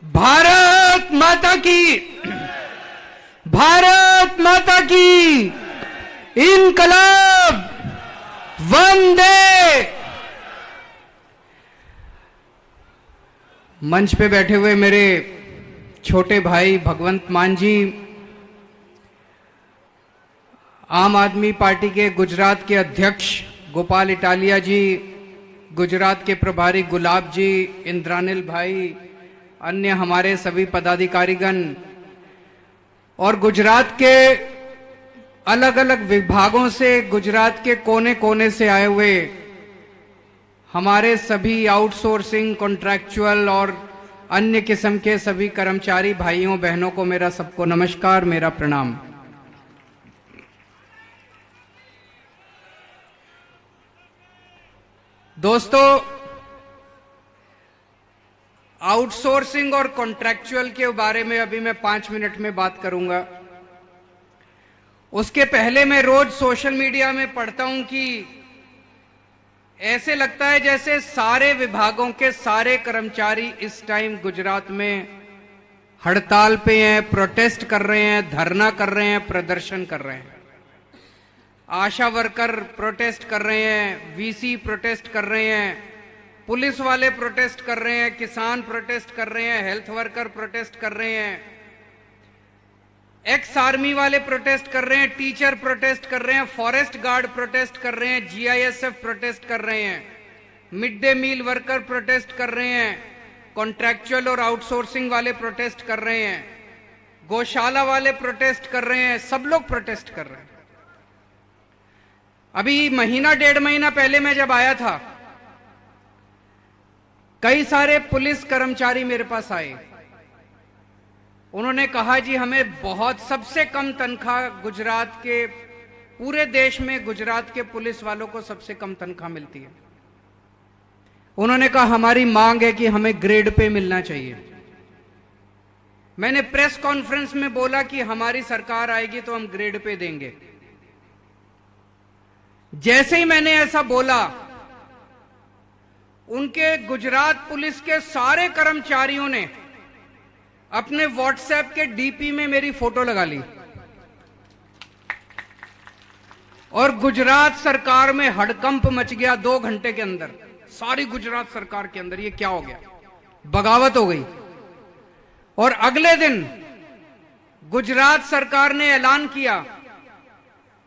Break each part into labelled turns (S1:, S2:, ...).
S1: भारत माता की, भारत माता की इनकलाब, वंदे। मंच पे बैठे हुए मेरे छोटे भाई भगवंत मान जी, आम आदमी पार्टी के गुजरात के अध्यक्ष गोपाल इटालिया जी, गुजरात के प्रभारी गुलाब जी, इंद्रानिल भाई, अन्य हमारे सभी पदाधिकारीगण और गुजरात के अलग अलग विभागों से, गुजरात के कोने कोने से आए हुए हमारे सभी आउटसोर्सिंग, कॉन्ट्रैक्चुअल और अन्य किस्म के सभी कर्मचारी भाइयों बहनों को मेरा सबको नमस्कार, मेरा प्रणाम। दोस्तों, आउटसोर्सिंग और कॉन्ट्रैक्चुअल के बारे में अभी मैं 5 मिनट में बात करूंगा। उसके पहले मैं रोज सोशल मीडिया में पढ़ता हूं कि ऐसे लगता है जैसे सारे विभागों के सारे कर्मचारी इस टाइम गुजरात में हड़ताल पे हैं, प्रोटेस्ट कर रहे हैं, धरना कर रहे हैं, प्रदर्शन कर रहे हैं। आशा वर्कर प्रोटेस्ट कर रहे हैं, वीसी प्रोटेस्ट कर रहे हैं, पुलिस वाले प्रोटेस्ट कर रहे हैं, किसान प्रोटेस्ट कर रहे हैं, हेल्थ वर्कर प्रोटेस्ट कर रहे हैं, एक्स आर्मी वाले प्रोटेस्ट कर रहे हैं, टीचर प्रोटेस्ट कर रहे हैं, फॉरेस्ट गार्ड प्रोटेस्ट कर रहे हैं, जीआईएसएफ प्रोटेस्ट कर रहे हैं, mid day meal worker protest कर रहे हैं, कॉन्ट्रैक्चुअल और आउटसोर्सिंग वाले प्रोटेस्ट कर रहे हैं, गौशाला वाले प्रोटेस्ट कर रहे हैं, सब लोग प्रोटेस्ट कर रहे हैं। अभी महीना 1.5 महीना पहले मैं जब आया था, कई सारे पुलिस कर्मचारी मेरे पास आए। उन्होंने कहा जी हमें बहुत सबसे कम तनख्वाह गुजरात के, पूरे देश में गुजरात के पुलिस वालों को सबसे कम तनख्वाह मिलती है। उन्होंने कहा हमारी मांग है कि हमें ग्रेड पे मिलना चाहिए। मैंने प्रेस कॉन्फ्रेंस में बोला कि हमारी सरकार आएगी तो हम ग्रेड पे देंगे। जैसे ही मैंने ऐसा बोला, उनके गुजरात पुलिस के सारे कर्मचारियों ने अपने व्हाट्सएप के डीपी में मेरी फोटो लगा ली और गुजरात सरकार में हड़कंप मच गया 2 घंटे के अंदर। सारी गुजरात सरकार के अंदर ये क्या हो गया, बगावत हो गई। और अगले दिन गुजरात सरकार ने ऐलान किया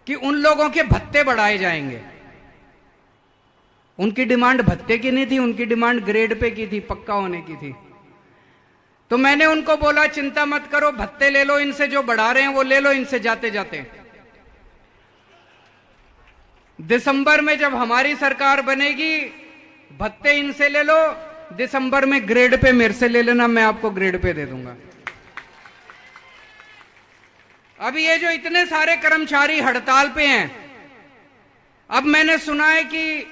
S1: कि उन लोगों के भत्ते बढ़ाए जाएंगे। उनकी डिमांड भत्ते की नहीं थी, उनकी डिमांड ग्रेड पे की थी, पक्का होने की थी। तो मैंने उनको बोला चिंता मत करो, भत्ते ले लो, इनसे जो बढ़ा रहे हैं वो ले लो इनसे जाते जाते। दिसंबर में जब हमारी सरकार बनेगी, भत्ते इनसे ले लो, दिसंबर में ग्रेड पे मेरे से ले लेना, मैं आपको ग्रेड पे दे दूंगा। अभी ये जो इतने सारे कर्मचारी हड़ताल पे हैं, अब मैंने सुना है कि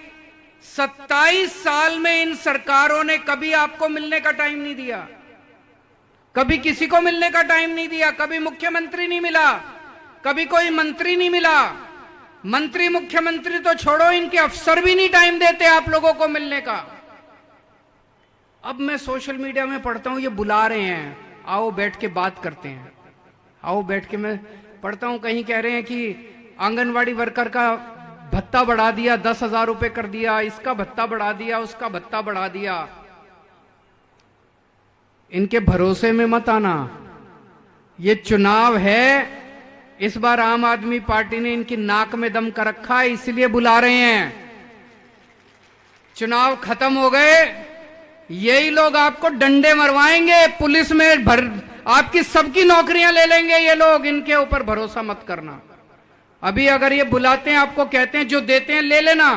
S1: 27 साल में इन सरकारों ने कभी आपको मिलने का टाइम नहीं दिया, कभी किसी को मिलने का टाइम नहीं दिया, कभी मुख्यमंत्री नहीं मिला, कभी कोई मंत्री नहीं मिला। मंत्री मुख्यमंत्री तो छोड़ो, इनके अफसर भी नहीं टाइम देते आप लोगों को मिलने का। अब मैं सोशल मीडिया में पढ़ता हूं ये बुला रहे हैं, आओ बैठ के बात करते हैं, आओ बैठ के। मैं पढ़ता हूं कहीं कह रहे हैं कि आंगनवाड़ी वर्कर का भत्ता बढ़ा दिया, 10,000 रुपए कर दिया, इसका भत्ता बढ़ा दिया, उसका भत्ता बढ़ा दिया। इनके भरोसे में मत आना, ये चुनाव है। इस बार आम आदमी पार्टी ने इनकी नाक में दम कर रखा है, इसलिए बुला रहे हैं। चुनाव खत्म हो गए, यही लोग आपको डंडे मरवाएंगे, पुलिस में आपकी सबकी नौकरियां ले लेंगे ये लोग। इनके ऊपर भरोसा मत करना। अभी अगर ये बुलाते हैं, आपको कहते हैं जो देते हैं ले लेना,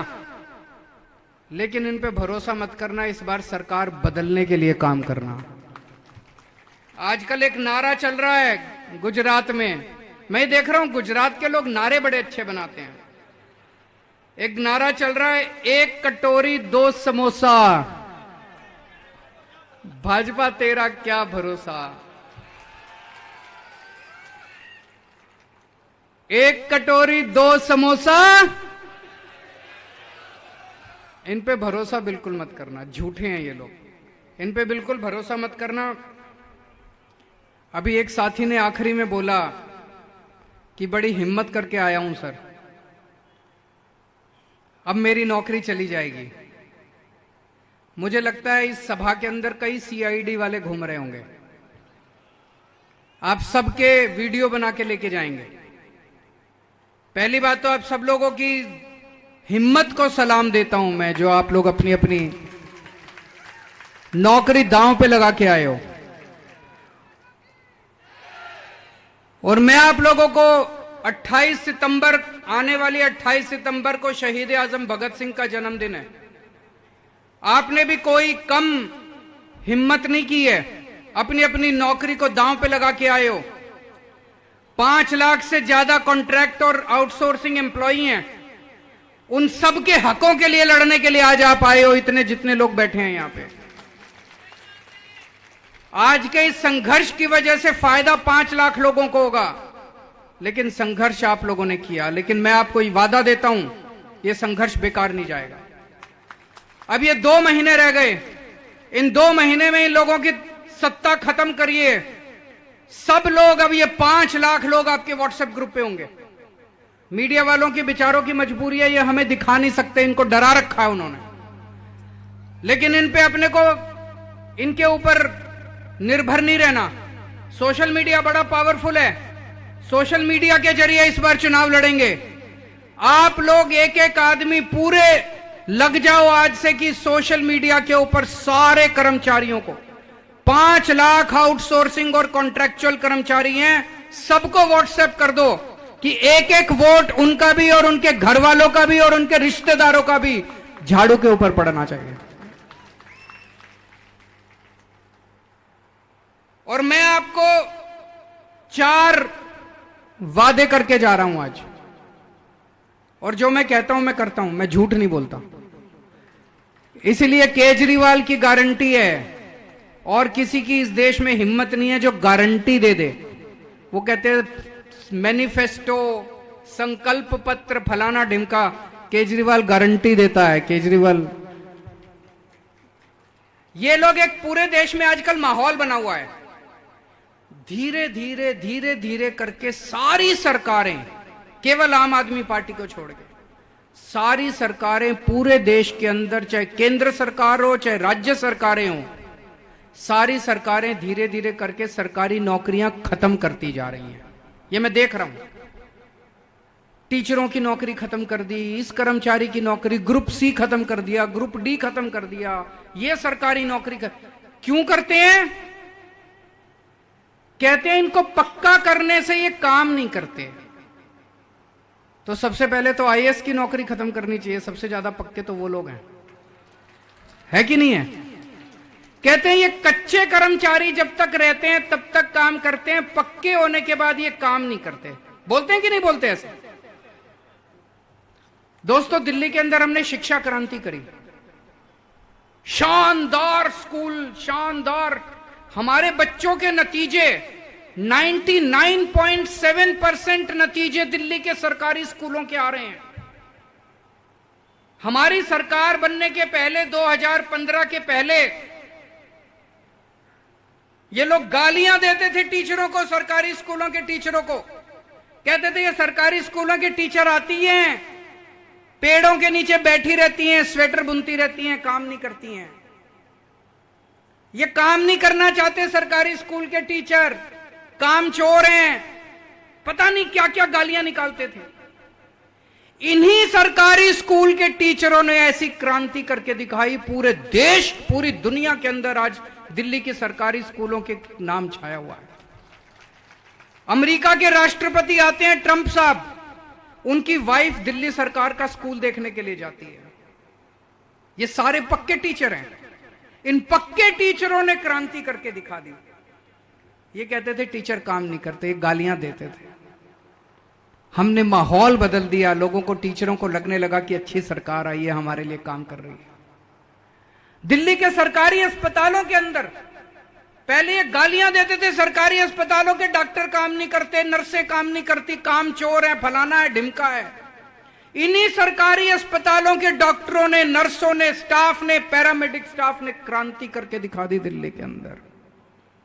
S1: लेकिन इन पे भरोसा मत करना। इस बार सरकार बदलने के लिए काम करना। आजकल एक नारा चल रहा है गुजरात में, मैं देख रहा हूं गुजरात के लोग नारे बड़े अच्छे बनाते हैं। एक नारा चल रहा है, 1 कटोरी 2 समोसा, भाजपा तेरा क्या भरोसा। 1 कटोरी 2 समोसा, इन पे भरोसा बिल्कुल मत करना, झूठे हैं ये लोग, इन पे बिल्कुल भरोसा मत करना। अभी एक साथी ने आखिरी में बोला कि बड़ी हिम्मत करके आया हूं सर, अब मेरी नौकरी चली जाएगी। मुझे लगता है इस सभा के अंदर कई सीआईडी वाले घूम रहे होंगे, आप सबके वीडियो बना के लेके जाएंगे। पहली बात तो आप सब लोगों की हिम्मत को सलाम देता हूं मैं, जो आप लोग अपनी अपनी नौकरी दांव पे लगा के आए हो। और मैं आप लोगों को 28 सितंबर, आने वाली 28 सितंबर को शहीद आजम भगत सिंह का जन्मदिन है। आपने भी कोई कम हिम्मत नहीं की है, अपनी अपनी नौकरी को दांव पे लगा के आए हो। 5 लाख से ज्यादा कॉन्ट्रैक्ट और आउटसोर्सिंग एम्प्लॉई हैं, उन सब के हकों के लिए लड़ने के लिए आज आप आए हो, इतने जितने लोग बैठे हैं यहां पे। आज के इस संघर्ष की वजह से फायदा 5 लाख लोगों को होगा, लेकिन संघर्ष आप लोगों ने किया। लेकिन मैं आपको ये वादा देता हूं, यह संघर्ष बेकार नहीं जाएगा। अब ये 2 महीने रह गए, इन 2 महीने में इन लोगों की सत्ता खत्म करिए। सब लोग, अब ये 5 लाख लोग आपके व्हाट्सएप ग्रुप पे होंगे। मीडिया वालों की बेचारों की मजबूरी है, ये हमें दिखा नहीं सकते, इनको डरा रखा है उन्होंने। लेकिन इन पे अपने को, इनके ऊपर निर्भर नहीं रहना। सोशल मीडिया बड़ा पावरफुल है, सोशल मीडिया के जरिए इस बार चुनाव लड़ेंगे। आप लोग एक एक आदमी पूरे लग जाओ आज से कि सोशल मीडिया के ऊपर सारे कर्मचारियों को, 5 लाख आउटसोर्सिंग और कॉन्ट्रैक्चुअल कर्मचारी हैं, सबको व्हाट्सएप कर दो कि एक एक वोट उनका भी और उनके घर वालों का भी और उनके रिश्तेदारों का भी झाड़ू के ऊपर पड़ना चाहिए। और मैं आपको 4 वादे करके जा रहा हूं आज, और जो मैं कहता हूं मैं करता हूं, मैं झूठ नहीं बोलता। इसलिए केजरीवाल की गारंटी है, और किसी की इस देश में हिम्मत नहीं है जो गारंटी दे दे। वो कहते हैं मैनिफेस्टो, संकल्प पत्र, फलाना ढिमका, केजरीवाल गारंटी देता है। केजरीवाल, ये लोग, एक पूरे देश में आजकल माहौल बना हुआ है, धीरे धीरे धीरे धीरे करके सारी सरकारें, केवल आम आदमी पार्टी को छोड़ के सारी सरकारें पूरे देश के अंदर, चाहे केंद्र सरकार हो चाहे राज्य सरकारें हो, सारी सरकारें धीरे धीरे करके सरकारी नौकरियां खत्म करती जा रही हैं। ये मैं देख रहा हूं। टीचरों की नौकरी खत्म कर दी, इस कर्मचारी की नौकरी, ग्रुप सी खत्म कर दिया, ग्रुप डी खत्म कर दिया, ये सरकारी नौकरी क्यों करते हैं? कहते हैं इनको पक्का करने से ये काम नहीं करते। तो सबसे पहले तो आईएएस की नौकरी खत्म करनी चाहिए, सबसे ज्यादा पक्के तो वो लोग हैं, है कि नहीं है? कहते हैं ये कच्चे कर्मचारी जब तक रहते हैं तब तक काम करते हैं, पक्के होने के बाद ये काम नहीं करते। बोलते हैं कि नहीं बोलते ऐसे? दोस्तों, दिल्ली के अंदर हमने शिक्षा क्रांति करी, शानदार स्कूल, शानदार, हमारे बच्चों के नतीजे 99.7% नतीजे दिल्ली के सरकारी स्कूलों के आ रहे हैं। हमारी सरकार बनने के पहले, 2015 के पहले, ये लोग गालियां देते थे टीचरों को, सरकारी स्कूलों के टीचरों को। कहते थे ये सरकारी स्कूलों के टीचर आती हैं, पेड़ों के नीचे बैठी रहती हैं, स्वेटर बुनती रहती हैं, काम नहीं करती हैं। ये काम नहीं करना चाहते सरकारी स्कूल के टीचर, काम चोर हैं, पता नहीं क्या क्या गालियां निकालते थे। इन्हीं सरकारी स्कूल के टीचरों ने ऐसी क्रांति करके दिखाई, पूरे देश, पूरी दुनिया के अंदर आज दिल्ली के सरकारी स्कूलों के नाम छाया हुआ है। अमेरिका के राष्ट्रपति आते हैं, ट्रंप साहब, उनकी वाइफ दिल्ली सरकार का स्कूल देखने के लिए जाती है। ये सारे पक्के टीचर हैं। इन पक्के टीचरों ने क्रांति करके दिखा दी। ये कहते थे टीचर काम नहीं करते, गालियां देते थे। हमने माहौल बदल दिया, लोगों को, टीचरों को लगने लगा कि अच्छी सरकार आई है, हमारे लिए काम कर रही है। दिल्ली के सरकारी अस्पतालों के अंदर पहले ये गालियां देते थे, सरकारी अस्पतालों के डॉक्टर काम नहीं करते, नर्सें काम नहीं करती, काम चोर है, फलाना है, ढिमका है। इन्हीं सरकारी अस्पतालों के डॉक्टरों ने, नर्सों ने, स्टाफ ने, पैरामेडिक स्टाफ ने क्रांति करके दिखा दी दिल्ली के अंदर।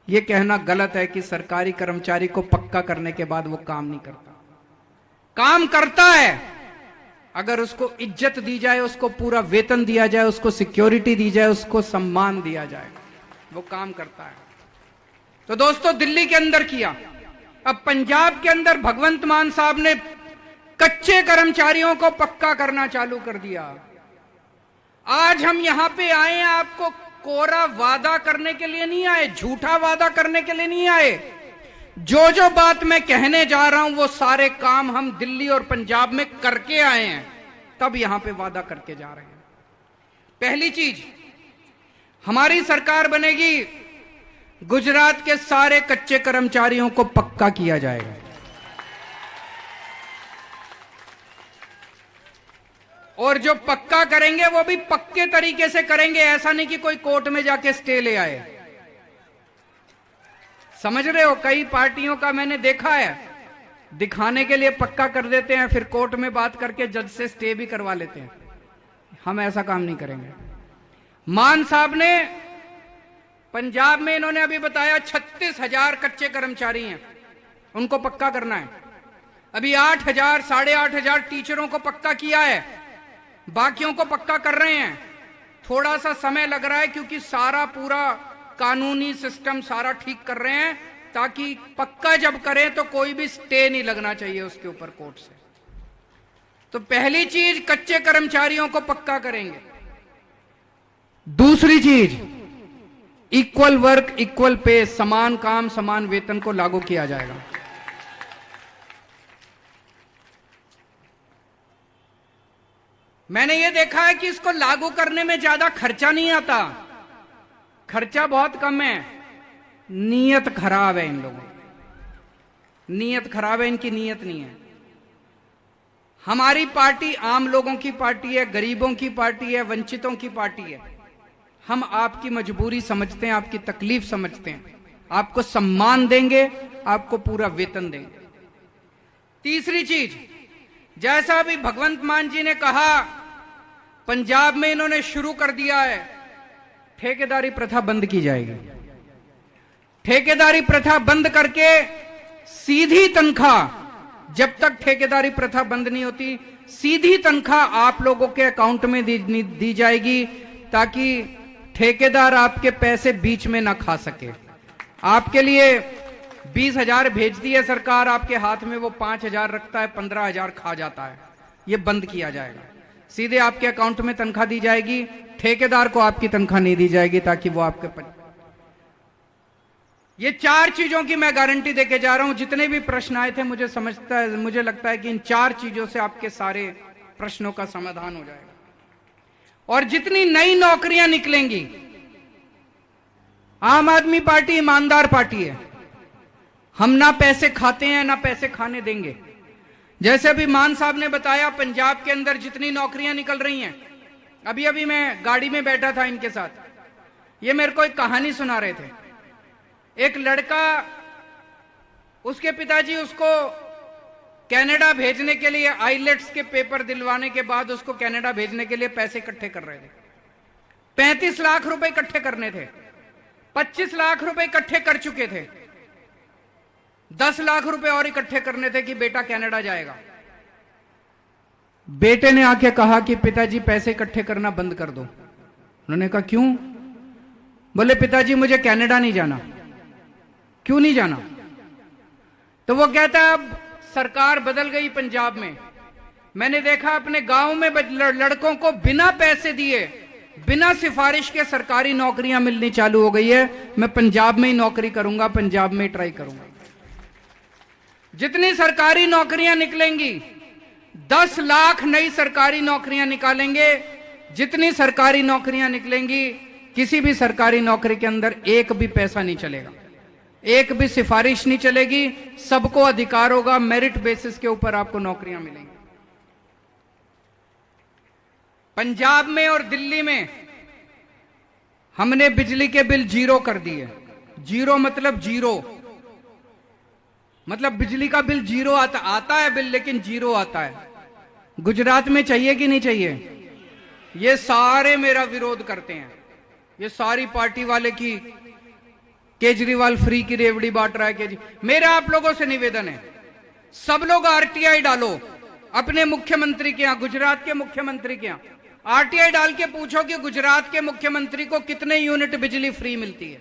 S1: ये कहना गलत है कि सरकारी कर्मचारी को पक्का करने के बाद वो काम नहीं करता। काम करता है, अगर उसको इज्जत दी जाए, उसको पूरा वेतन दिया जाए, उसको सिक्योरिटी दी जाए, उसको सम्मान दिया जाए, वो काम करता है। तो दोस्तों, दिल्ली के अंदर किया, अब पंजाब के अंदर भगवंत मान साहब ने कच्चे कर्मचारियों को पक्का करना चालू कर दिया। आज हम यहां पे आए हैं, आपको कोरा वादा करने के लिए नहीं आए, झूठा वादा करने के लिए नहीं आए। जो जो बात मैं कहने जा रहा हूं वो सारे काम हम दिल्ली और पंजाब में करके आए हैं, तब यहां पे वादा करके जा रहे हैं। पहली चीज, हमारी सरकार बनेगी, गुजरात के सारे कच्चे कर्मचारियों को पक्का किया जाएगा। और जो पक्का करेंगे वो भी पक्के तरीके से करेंगे, ऐसा नहीं कि कोई कोर्ट में जाके स्टे ले आए। समझ रहे हो, कई पार्टियों का मैंने देखा है, दिखाने के लिए पक्का कर देते हैं, फिर कोर्ट में बात करके जज से स्टे भी करवा लेते हैं। हम ऐसा काम नहीं करेंगे। मान साहब ने पंजाब में, इन्होंने अभी बताया 36,000 कच्चे कर्मचारी हैं, उनको पक्का करना है। अभी 8,000 8,500 टीचरों को पक्का किया है, बाकियों को पक्का कर रहे हैं। थोड़ा सा समय लग रहा है क्योंकि सारा पूरा कानूनी सिस्टम सारा ठीक कर रहे हैं, ताकि पक्का जब करें तो कोई भी स्टे नहीं लगना चाहिए उसके ऊपर कोर्ट से। तो पहली चीज, कच्चे कर्मचारियों को पक्का करेंगे। दूसरी चीज, इक्वल वर्क इक्वल पे, समान काम समान वेतन को लागू किया जाएगा। मैंने ये देखा है कि इसको लागू करने में ज्यादा खर्चा नहीं आता, खर्चा बहुत कम है। नीयत खराब है इन लोगों की, नीयत खराब है, इनकी नीयत नहीं है। हमारी पार्टी आम लोगों की पार्टी है, गरीबों की पार्टी है, वंचितों की पार्टी है। हम आपकी मजबूरी समझते हैं, आपकी तकलीफ समझते हैं, आपको सम्मान देंगे, आपको पूरा वेतन देंगे। तीसरी चीज, जैसा अभी भगवंत मान जी ने कहा, पंजाब में इन्होंने शुरू कर दिया है, ठेकेदारी प्रथा बंद की जाएगी। ठेकेदारी प्रथा बंद करके सीधी तनख्वाह, जब तक ठेकेदारी प्रथा बंद नहीं होती, सीधी तनख्वाह आप लोगों के अकाउंट में दी जाएगी, ताकि ठेकेदार आपके पैसे बीच में ना खा सके। आपके लिए 20,000 भेजती है सरकार, आपके हाथ में वो 5,000 रखता है, 15,000 खा जाता है। ये बंद किया जाएगा, सीधे आपके अकाउंट में तनख्वाह दी जाएगी, ठेकेदार को आपकी तनख्वाह नहीं दी जाएगी, ताकि वो आपके ये 4 चीजों की मैं गारंटी देके जा रहा हूं। जितने भी प्रश्न आए थे, मुझे लगता है कि इन 4 चीजों से आपके सारे प्रश्नों का समाधान हो जाएगा। और जितनी नई नौकरियां निकलेंगी, आम आदमी पार्टी ईमानदार पार्टी है, हम ना पैसे खाते हैं ना पैसे खाने देंगे। जैसे अभी मान साहब ने बताया, पंजाब के अंदर जितनी नौकरियां निकल रही हैं, अभी अभी मैं गाड़ी में बैठा था इनके साथ, ये मेरे को एक कहानी सुना रहे थे। एक लड़का, उसके पिताजी उसको कनाडा भेजने के लिए, आईलेट्स के पेपर दिलवाने के बाद उसको कनाडा भेजने के लिए पैसे इकट्ठे कर रहे थे। 35 लाख रुपए इकट्ठे करने थे, 25 लाख रुपए इकट्ठे कर चुके थे, 10 लाख रुपए और इकट्ठे करने थे कि बेटा कनाडा जाएगा। बेटे ने आके कहा कि पिताजी पैसे इकट्ठे करना बंद कर दो। उन्होंने कहा क्यों? बोले पिताजी मुझे कनाडा नहीं जाना। क्यों नहीं जाना? तो वो कहता है अब सरकार बदल गई पंजाब में, मैंने देखा अपने गांव में लड़कों को बिना पैसे दिए, बिना सिफारिश के सरकारी नौकरियां मिलनी चालू हो गई है। मैं पंजाब में ही नौकरी करूंगा, पंजाब में ही ट्राई करूंगा। जितनी सरकारी नौकरियां निकलेंगी, 10 लाख नई सरकारी नौकरियां निकालेंगे। जितनी सरकारी नौकरियां निकलेंगी, किसी भी सरकारी नौकरी के अंदर एक भी पैसा नहीं चलेगा, एक भी सिफारिश नहीं चलेगी, सबको अधिकार होगा, मेरिट बेसिस के ऊपर आपको नौकरियां मिलेंगी। पंजाब में और दिल्ली में हमने बिजली के बिल 0 कर दिए। 0 मतलब 0, मतलब बिजली का बिल 0 आता है बिल, लेकिन 0 आता है। गुजरात में चाहिए कि नहीं चाहिए? ये सारे मेरा विरोध करते हैं, ये सारी पार्टी वाले की केजरीवाल फ्री की रेवड़ी बांट रहा है। मेरा आप लोगों से निवेदन है, सब लोग आरटीआई डालो अपने मुख्यमंत्री के यहां, गुजरात के मुख्यमंत्री के यहां आरटीआई डाल के पूछो कि गुजरात के मुख्यमंत्री को कितने यूनिट बिजली फ्री मिलती है।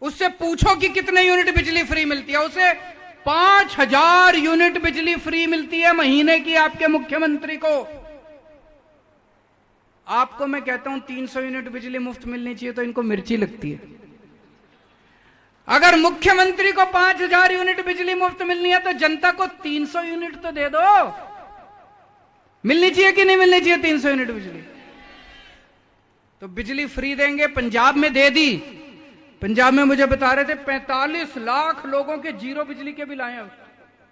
S1: उससे पूछो कि कितने यूनिट बिजली फ्री मिलती है। उसे 5000 यूनिट बिजली फ्री मिलती है महीने की आपके मुख्यमंत्री को। आपको मैं कहता हूं 300 यूनिट बिजली मुफ्त मिलनी चाहिए तो इनको मिर्ची लगती है। अगर मुख्यमंत्री को 5000 यूनिट बिजली मुफ्त मिलनी है तो जनता को 300 यूनिट तो दे दो। मिलनी चाहिए कि नहीं मिलनी चाहिए 300 यूनिट बिजली? तो बिजली फ्री देंगे। पंजाब में दे दी। पंजाब में मुझे बता रहे थे 45 लाख लोगों के जीरो बिजली के बिल आए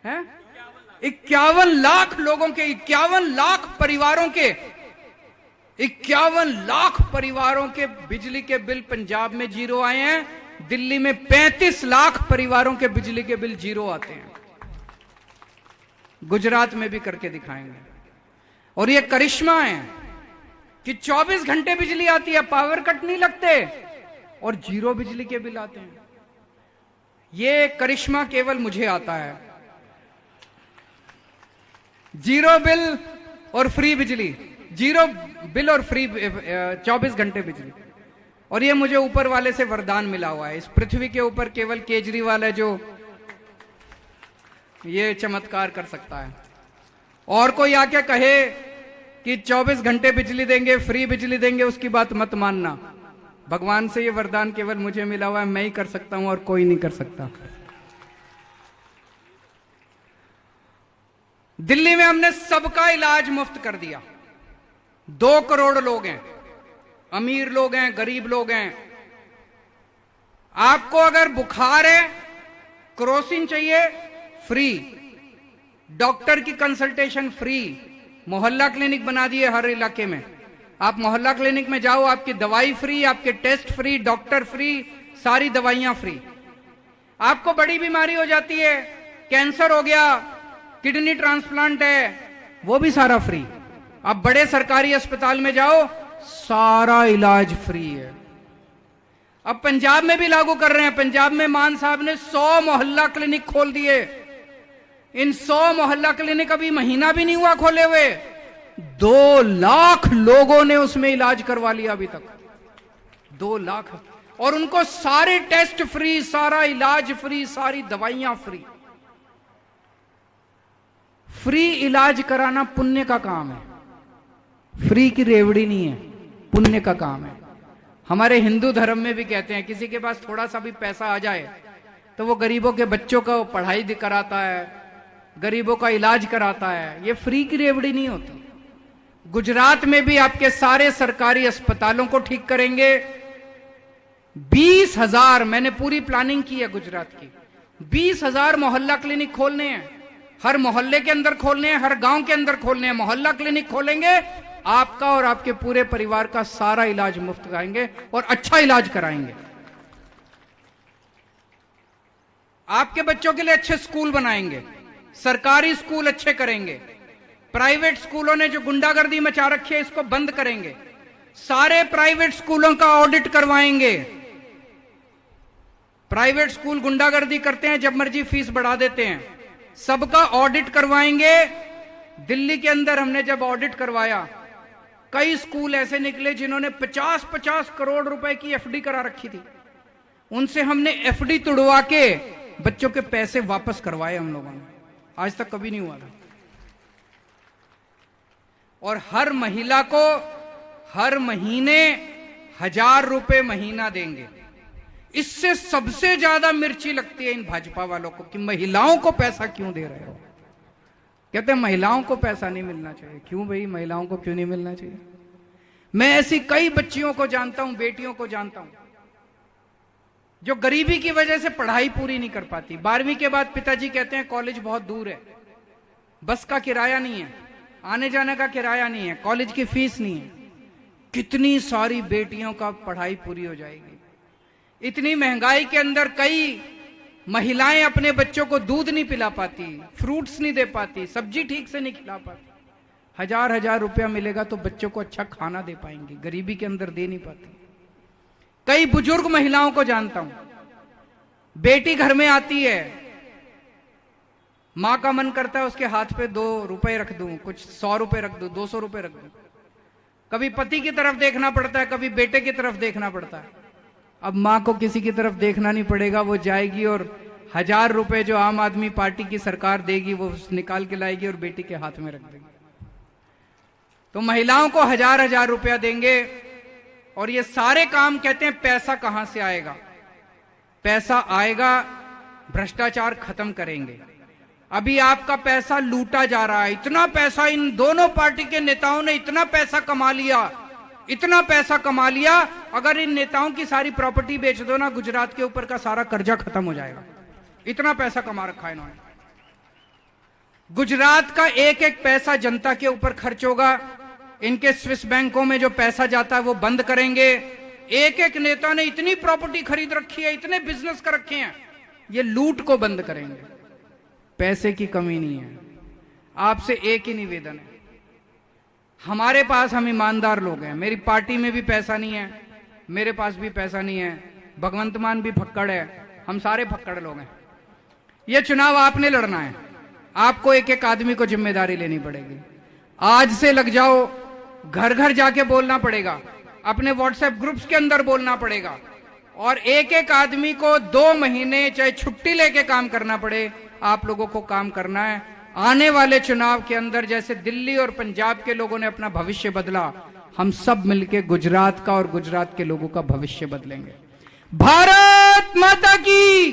S1: हैं। 51 लाख लोगों के, 51 लाख परिवारों के, 51 लाख परिवारों के बिजली के बिल पंजाब में जीरो आए हैं। दिल्ली में 35 लाख परिवारों के बिजली के बिल जीरो आते हैं। गुजरात में भी करके दिखाएंगे। और ये करिश्मा है कि 24 घंटे बिजली आती है, पावर कट नहीं लगते और जीरो बिजली के बिल आते हैं। ये करिश्मा केवल मुझे आता है। जीरो बिल और फ्री बिजली, जीरो बिल और फ्री 24 घंटे बिजली। और ये मुझे ऊपर वाले से वरदान मिला हुआ है। इस पृथ्वी के ऊपर केवल केजरीवाल है जो ये चमत्कार कर सकता है। और कोई आके कहे कि 24 घंटे बिजली देंगे, फ्री बिजली देंगे, उसकी बात मत मानना। भगवान से ये वरदान केवल मुझे मिला हुआ है, मैं ही कर सकता हूं और कोई नहीं कर सकता। दिल्ली में हमने सबका इलाज मुफ्त कर दिया। 2 करोड़ लोग हैं, अमीर लोग हैं, गरीब लोग हैं। आपको अगर बुखार है, क्रोसिन चाहिए, फ्री। डॉक्टर की कंसल्टेशन फ्री। मोहल्ला क्लिनिक बना दिए हर इलाके में। आप मोहल्ला क्लिनिक में जाओ, आपकी दवाई फ्री, आपके टेस्ट फ्री, डॉक्टर फ्री, सारी दवाइयां फ्री। आपको बड़ी बीमारी हो जाती है, कैंसर हो गया, किडनी ट्रांसप्लांट है, वो भी सारा फ्री। आप बड़े सरकारी अस्पताल में जाओ, सारा इलाज फ्री है। अब पंजाब में भी लागू कर रहे हैं। पंजाब में मान साहब ने 100 मोहल्ला क्लिनिक खोल दिए। इन 100 मोहल्ला क्लिनिक अभी महीना भी नहीं हुआ खोले हुए, 2 लाख लोगों ने उसमें इलाज करवा लिया अभी तक। 2 लाख। और उनको सारे टेस्ट फ्री, सारा इलाज फ्री, सारी दवाइयां फ्री। फ्री इलाज कराना पुण्य का काम है, फ्री की रेवड़ी नहीं है, पुण्य का काम है। हमारे हिंदू धर्म में भी कहते हैं किसी के पास थोड़ा सा भी पैसा आ जाए तो वो गरीबों के बच्चों को पढ़ाई कराता है, गरीबों का इलाज कराता है। ये फ्री की रेवड़ी नहीं होती। गुजरात में भी आपके सारे सरकारी अस्पतालों को ठीक करेंगे। 20,000, मैंने पूरी प्लानिंग की है गुजरात की, 20,000 मोहल्ला क्लिनिक खोलने हैं। हर मोहल्ले के अंदर खोलने हैं, हर गांव के अंदर खोलने हैं। मोहल्ला क्लिनिक खोलेंगे, आपका और आपके पूरे परिवार का सारा इलाज मुफ्त कराएंगे और अच्छा इलाज कराएंगे। आपके बच्चों के लिए अच्छे स्कूल बनाएंगे, सरकारी स्कूल अच्छे करेंगे। प्राइवेट स्कूलों ने जो गुंडागर्दी मचा रखी है इसको बंद करेंगे। सारे प्राइवेट स्कूलों का ऑडिट करवाएंगे। प्राइवेट स्कूल गुंडागर्दी करते हैं, जब मर्जी फीस बढ़ा देते हैं। सबका ऑडिट करवाएंगे। दिल्ली के अंदर हमने जब ऑडिट करवाया, कई स्कूल ऐसे निकले जिन्होंने 50-50 करोड़ रुपए की एफडी करा रखी थी। उनसे हमने एफडी तुड़वा के बच्चों के पैसे वापस करवाए हम लोगों ने। आज तक कभी नहीं हुआ था। और हर महिला को हर महीने 1000 रुपए महीना देंगे। इससे सबसे ज्यादा मिर्ची लगती है इन भाजपा वालों को कि महिलाओं को पैसा क्यों दे रहे हो। कहते हैं महिलाओं को पैसा नहीं मिलना चाहिए। क्यों भाई, महिलाओं को क्यों नहीं मिलना चाहिए? मैं ऐसी कई बच्चियों को जानता हूं, बेटियों को जानता हूं, जो गरीबी की वजह से पढ़ाई पूरी नहीं कर पाती। 12वीं के बाद पिताजी कहते हैं कॉलेज बहुत दूर है, बस का किराया नहीं है, आने जाने का किराया नहीं है, कॉलेज की फीस नहीं है। कितनी सारी बेटियों का पढ़ाई पूरी हो जाएगी। इतनी महंगाई के अंदर कई महिलाएं अपने बच्चों को दूध नहीं पिला पाती, फ्रूट्स नहीं दे पाती, सब्जी ठीक से नहीं खिला पाती। 1000-1000 रुपया मिलेगा तो बच्चों को अच्छा खाना दे पाएंगी, गरीबी के अंदर दे नहीं पाती। कई बुजुर्ग महिलाओं को जानता हूं, बेटी घर में आती है, मां का मन करता है उसके हाथ पे 2 रुपए रख दूं, कुछ 100 रुपए रख दूं, 200 रुपए रख दूं। कभी पति की तरफ देखना पड़ता है, कभी बेटे की तरफ देखना पड़ता है। अब मां को किसी की तरफ देखना नहीं पड़ेगा, वो जाएगी और 1000 रुपए जो आम आदमी पार्टी की सरकार देगी वो निकाल के लाएगी और बेटी के हाथ में रख देगी। तो महिलाओं को 1000 रुपया देंगे और ये सारे काम कहते हैं पैसा कहां से आएगा? पैसा आएगा, भ्रष्टाचार खत्म करेंगे। अभी आपका पैसा लूटा जा रहा है, इतना पैसा इन दोनों पार्टी के नेताओं ने इतना पैसा कमा लिया, इतना पैसा कमा लिया, अगर इन नेताओं की सारी प्रॉपर्टी बेच दो ना, गुजरात के ऊपर का सारा कर्जा खत्म हो जाएगा। इतना पैसा कमा रखा है इन्होंने। गुजरात का एक एक पैसा जनता के ऊपर खर्च होगा। इनके स्विस बैंकों में जो पैसा जाता है वो बंद करेंगे। एक एक नेता ने इतनी प्रॉपर्टी खरीद रखी है, इतने बिजनेस कर रखे हैं, ये लूट को बंद करेंगे। पैसे की कमी नहीं है। आपसे एक ही निवेदन है, हमारे पास, हम ईमानदार लोग हैं, मेरी पार्टी में भी पैसा नहीं है, मेरे पास भी पैसा नहीं है, भगवंत मान भी फक्कड़ है, हम सारे फक्कड़ लोग हैं। ये चुनाव आपने लड़ना है, आपको एक एक आदमी को जिम्मेदारी लेनी पड़ेगी। आज से लग जाओ, घर घर जाके बोलना पड़ेगा, अपने व्हाट्सएप ग्रुप्स के अंदर बोलना पड़ेगा, और एक एक आदमी को 2 महीने चाहे छुट्टी लेके काम करना पड़े, आप लोगों को काम करना है। आने वाले चुनाव के अंदर जैसे दिल्ली और पंजाब के लोगों ने अपना भविष्य बदला, हम सब मिलके गुजरात का और गुजरात के लोगों का भविष्य बदलेंगे। भारत माता की